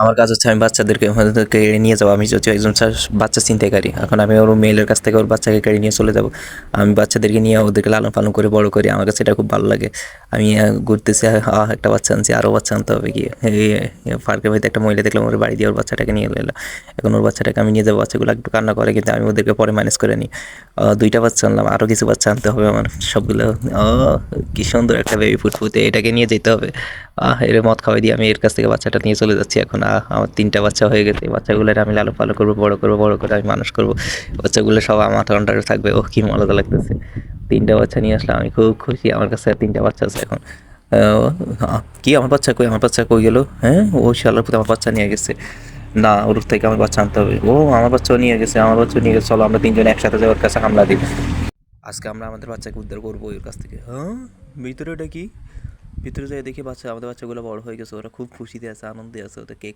আমার কাজ হচ্ছে আমি বাচ্চাদেরকে কেড়ে নিয়ে যাবো। আমি হচ্ছে একজন বাচ্চা ছিনতাইকারী। এখন আমি ওর মেয়ের কাছ থেকে ওর বাচ্চাকে কেড়ে নিয়ে চলে যাবো। আমি বাচ্চাদেরকে নিয়ে ওদেরকে লালন পালন করে বড় করি। আমার কাছে এটা খুব ভালো লাগে। আমি ঘুরতেছি, একটা বাচ্চা আনছি, আরও বাচ্চা আনতে হবে গিয়ে। পার্কের মধ্যে একটা মহিলা দেখলাম, ওর বাড়ি দিয়ে ওর বাচ্চাটাকে নিয়ে এলো। এখন ওর বাচ্চাটাকে আমি নিয়ে যাবো। বাচ্চাগুলো একটু কান্না করে, কিন্তু আমি ওদেরকে পরে ম্যানেজ করে নিই। দুইটা বাচ্চা আনলাম, আরও কিছু বাচ্চা আনতে হবে আমার। সবগুলো কি সুন্দর একটা বেবি ফুটফুটে, এটাকে নিয়ে যেতে হবে। এর মদ খাওয়াই দিয়ে আমি এর কাছ থেকে বাচ্চাটা নিয়ে চলে যাচ্ছি এখন। আমার ৩টা বাচ্চা হয়ে গেছে। এই বাচ্চাগুলোর আমি লালন পালন করবো, বড় করবো, বড় করে আমি মানুষ করবো। বাচ্চাগুলো সব আমার আন্ডারে থাকবে। ওহ, কি মজা লাগতেছে! ৩টা বাচ্চা নিয়ে আসলাম, আমি খুব খুশি। আমার কাছে ৩টা বাচ্চা আছে এখন। কি, আমার বাচ্চা কই? আমার বাচ্চা কই গেল? হ্যাঁ, ও শালার পুত আমার বাচ্চা নিয়ে গেছে। না, ওর থেকে আমার বাচ্চা আনতে হবে। ও, আমার বাচ্চাও নিয়ে গেছে, আমার বাচ্চাও নিয়ে গেছে। চলো আমরা ৩ জন একসাথে যাই ওর কাছে হামলা দিই। আজকে আমরা আমাদের বাচ্চাকে উদ্ধার করবো ওর কাছ থেকে। হ্যাঁ, ভিতরে ওটা কি? ভিতরে যাই দেখি বাচ্চা, আমাদের বাচ্চাগুলো বড় হয়ে গেছে। ওরা খুব খুশিতে আছে, আনন্দে আছে। ওদের কেক